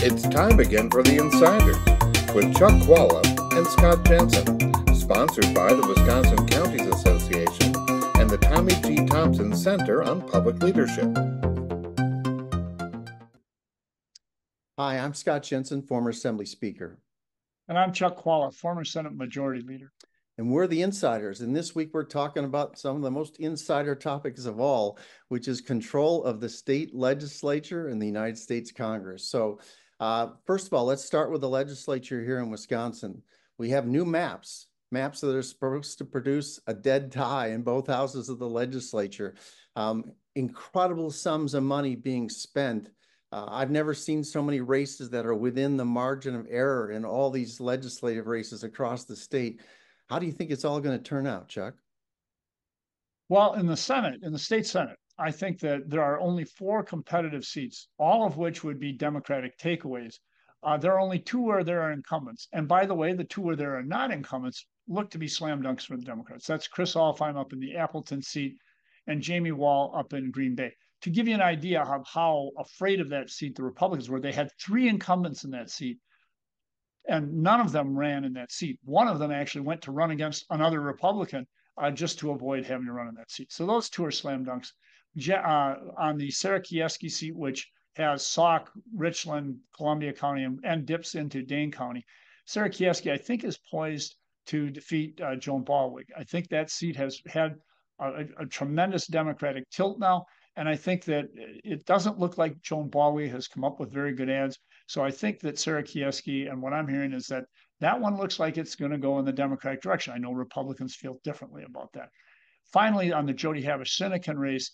It's time again for The Insiders with Chuck Chvala and Scott Jensen, sponsored by the Wisconsin Counties Association and the Tommy G. Thompson Center on Public Leadership. Hi, I'm Scott Jensen, former Assembly Speaker. And I'm Chuck Chvala, former Senate Majority Leader. And we're the Insiders. And this week we're talking about some of the most insider topics of all, which is control of the state legislature and the United States Congress. So first of all, let's start with the legislature here in Wisconsin. We have new maps that are supposed to produce a dead tie in both houses of the legislature. Incredible sums of money being spent. I've never seen so many races that are within the margin of error in all these legislative races across the state. How do you think it's all going to turn out, Chuck? Well, in the Senate, in the state Senate, I think that there are only 4 competitive seats, all of which would be Democratic takeaways. There are only 2 where there are incumbents. And by the way, the 2 where there are not incumbents look to be slam dunks for the Democrats. That's Chris Alfheim up in the Appleton seat and Jamie Wall up in Green Bay. To give you an idea of how afraid of that seat the Republicans were, they had 3 incumbents in that seat, and none of them ran in that seat. One of them actually went to run against another Republican just to avoid having to run in that seat. So those 2 are slam dunks. On the Sarah Kieski seat, which has Sauk, Richland, Columbia County, and dips into Dane County, Sarah Kieski, I think, is poised to defeat Joan Baldwin. I think that seat has had a tremendous Democratic tilt now. And I think that it doesn't look like Joan Baldwin has come up with very good ads. So I think that Sarah Kieski, and what I'm hearing is that that one looks like it's going to go in the Democratic direction. I know Republicans feel differently about that. Finally, on the Jody Havish-Sinekin race,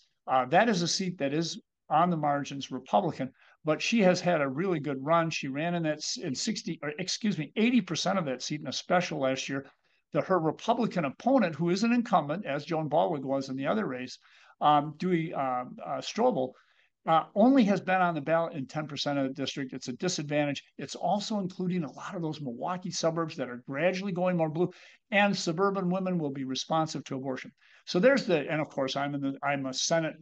that is a seat that is on the margins Republican, but she has had a really good run. She ran in 80% of that seat in a special last year. Her Republican opponent, who is an incumbent, as Joan Baldwin was in the other race, Dewey Strobel, only has been on the ballot in 10% of the district. It's a disadvantage. It's also including a lot of those Milwaukee suburbs that are gradually going more blue, and suburban women will be responsive to abortion. So there's and of course, I'm a Senate,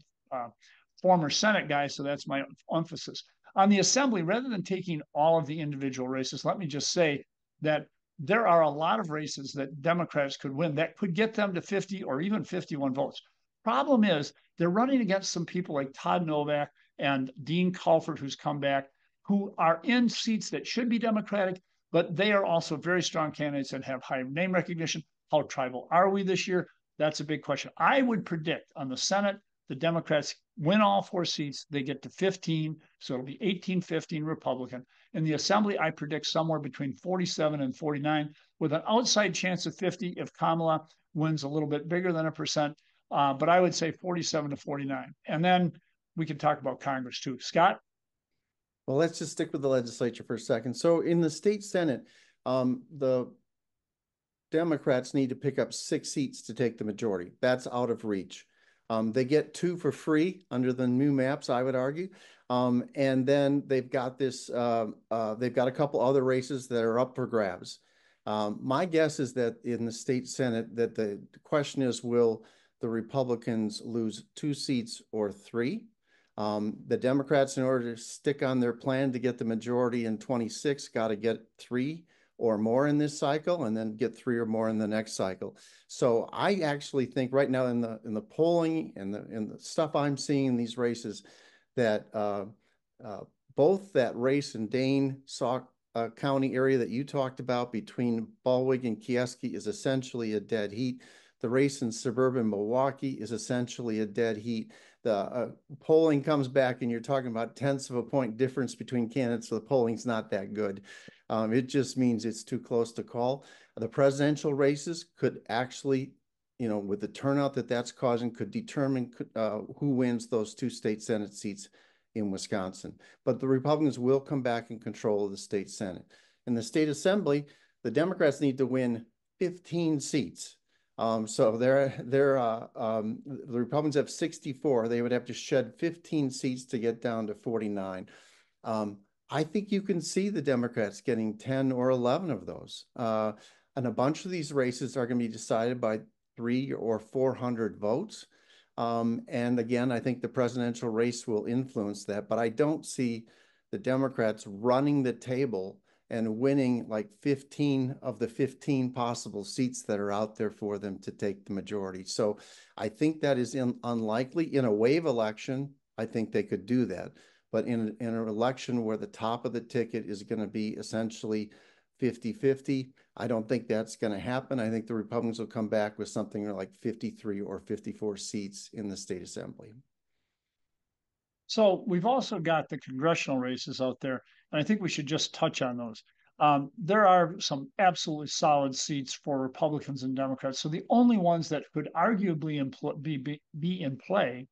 former Senate guy, so that's my emphasis. On the Assembly, rather than taking all of the individual races, let me just say that there are a lot of races that Democrats could win that could get them to 50 or even 51 votes. Problem is, they're running against some people like Todd Novak and Dean Calford, who's come back, who are in seats that should be Democratic, but they are also very strong candidates and have high name recognition. How tribal are we this year? That's a big question. I would predict on the Senate, the Democrats win all 4 seats. They get to 15, so it'll be 18-15 Republican. In the Assembly, I predict somewhere between 47 and 49, with an outside chance of 50 if Kamala wins a little bit bigger than 1%. But I would say 47 to 49. And then we can talk about Congress too. Scott? Well, let's just stick with the legislature for a second. So in the state Senate, the Democrats need to pick up 6 seats to take the majority. That's out of reach. They get 2 for free under the new maps, I would argue. And then they've got they've got a couple other races that are up for grabs. My guess is that in the state Senate, that the question is, will the Republicans lose 2 seats or 3? The Democrats, in order to stick on their plan to get the majority in 26, got to get 3 or more in this cycle, and then get 3 or more in the next cycle. So I actually think right now in the polling and the stuff I'm seeing in these races, that both that race in Dane, Sauk County area that you talked about between Baldwin and Kieski is essentially a dead heat. The race in suburban Milwaukee is essentially a dead heat. The polling comes back and you're talking about tenths of a point difference between candidates, so the polling's not that good. It just means it's too close to call. The presidential races could actually, with the turnout that's causing, could determine who wins those 2 state Senate seats in Wisconsin. But the Republicans will come back in control of the state Senate. In the state Assembly, the Democrats need to win 15 seats. So the Republicans have 64. They would have to shed 15 seats to get down to 49. I think you can see the Democrats getting 10 or 11 of those. And a bunch of these races are going to be decided by 300 or 400 votes. And again, I think the presidential race will influence that, but I don't see the Democrats running the table and winning like 15 of the 15 possible seats that are out there for them to take the majority. So I think that is unlikely. In a wave election, I think they could do that. But in an election where the top of the ticket is going to be essentially 50-50, I don't think that's going to happen. I think the Republicans will come back with something like 53 or 54 seats in the state assembly. So we've also got the congressional races out there, and I think we should just touch on those. There are some absolutely solid seats for Republicans and Democrats. So the only ones that could arguably be in play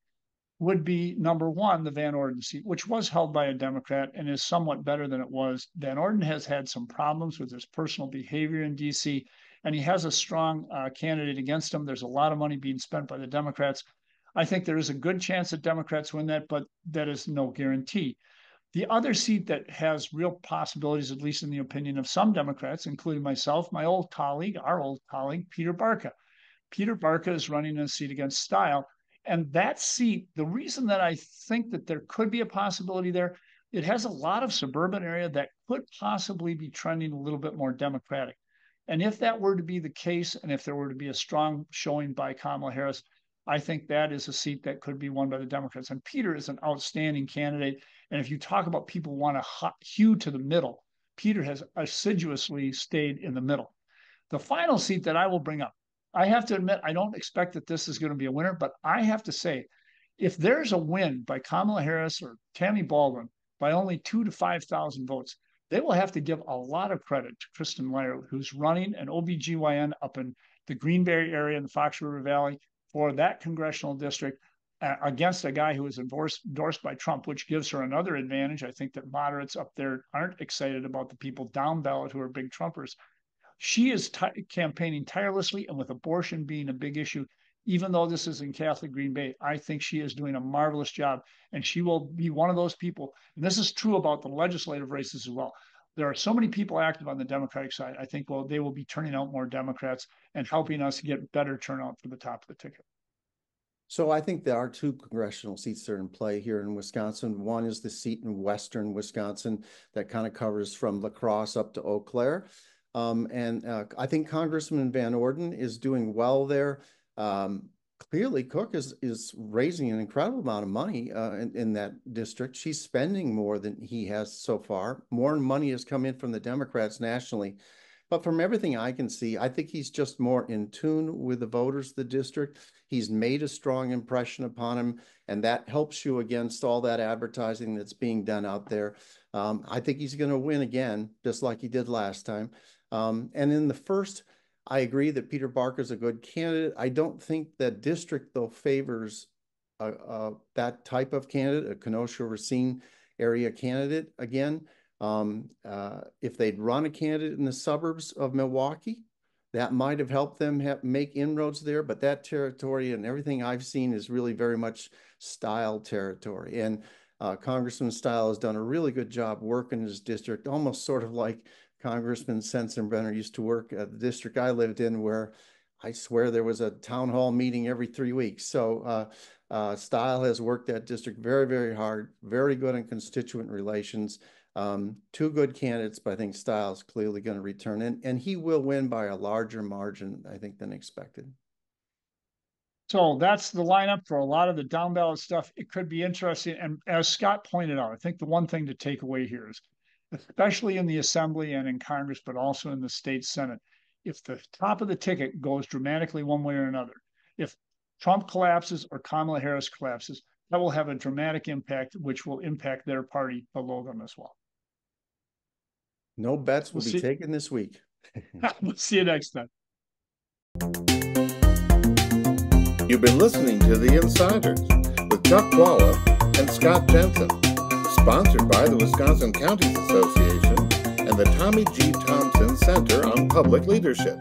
would be, number one, the Van Orden seat, which was held by a Democrat and is somewhat better than it was. Van Orden has had some problems with his personal behavior in D.C., and he has a strong candidate against him. There's a lot of money being spent by the Democrats. I think there is a good chance that Democrats win that, but that is no guarantee. The other seat that has real possibilities, at least in the opinion of some Democrats, including myself, my old colleague, our old colleague, Peter Barca. Peter Barca is running a seat against Style. And that seat, the reason that I think that there could be a possibility there, it has a lot of suburban area that could possibly be trending a little bit more Democratic. And if that were to be the case, and if there were to be a strong showing by Kamala Harris, I think that is a seat that could be won by the Democrats. And Peter is an outstanding candidate. And if you talk about people who want to hew to the middle, Peter has assiduously stayed in the middle. The final seat that I will bring up, I have to admit, I don't expect that this is going to be a winner, but I have to say, if there's a win by Kamala Harris or Tammy Baldwin by only 2,000 to 5,000 votes, they will have to give a lot of credit to Kristen Leyer, who's running an OBGYN up in the Green Bay area in the Fox River Valley for that congressional district against a guy who was endorsed by Trump, which gives her another advantage. I think that moderates up there aren't excited about the people down ballot who are big Trumpers. She is campaigning tirelessly, and with abortion being a big issue, even though this is in Catholic Green Bay, I think she is doing a marvelous job, and she will be one of those people. And this is true about the legislative races as well. There are so many people active on the Democratic side. I think, well, they will be turning out more Democrats and helping us get better turnout for the top of the ticket. So I think there are two congressional seats that are in play here in Wisconsin. One is the seat in western Wisconsin that kind of covers from La Crosse up to Eau Claire. I think Congressman Van Orden is doing well there. Clearly, Cook is raising an incredible amount of money in that district. She's spending more than he has so far. More money has come in from the Democrats nationally. But from everything I can see, I think he's just more in tune with the voters of the district. He's made a strong impression upon him, and that helps you against all that advertising that's being done out there. I think he's going to win again, just like he did last time. And in the first, I agree that Peter Barca is a good candidate. I don't think that district, though, favors that type of candidate, a Kenosha-Racine area candidate again. If they'd run a candidate in the suburbs of Milwaukee, that might have helped them make inroads there. But that territory and everything I've seen is really very much Style territory. And Congressman Style has done a really good job working in his district, almost sort of like Congressman Sensenbrenner used to work at the district I lived in, where I swear there was a town hall meeting every 3 weeks. So Style has worked that district very, very hard, very good in constituent relations. Two good candidates, but I think Styles clearly going to return, and he will win by a larger margin, I think, than expected. So that's the lineup for a lot of the down ballot stuff. It could be interesting. And as Scott pointed out, I think the one thing to take away here is, especially in the Assembly and in Congress, but also in the state Senate, if the top of the ticket goes dramatically one way or another, if Trump collapses or Kamala Harris collapses, that will have a dramatic impact, which will impact their party below them as well. No bets will be taken this week. We'll see you next time. You've been listening to The Insiders with Chuck Chvala and Scott Jensen, sponsored by the Wisconsin Counties Association and the Tommy G. Thompson Center on Public Leadership.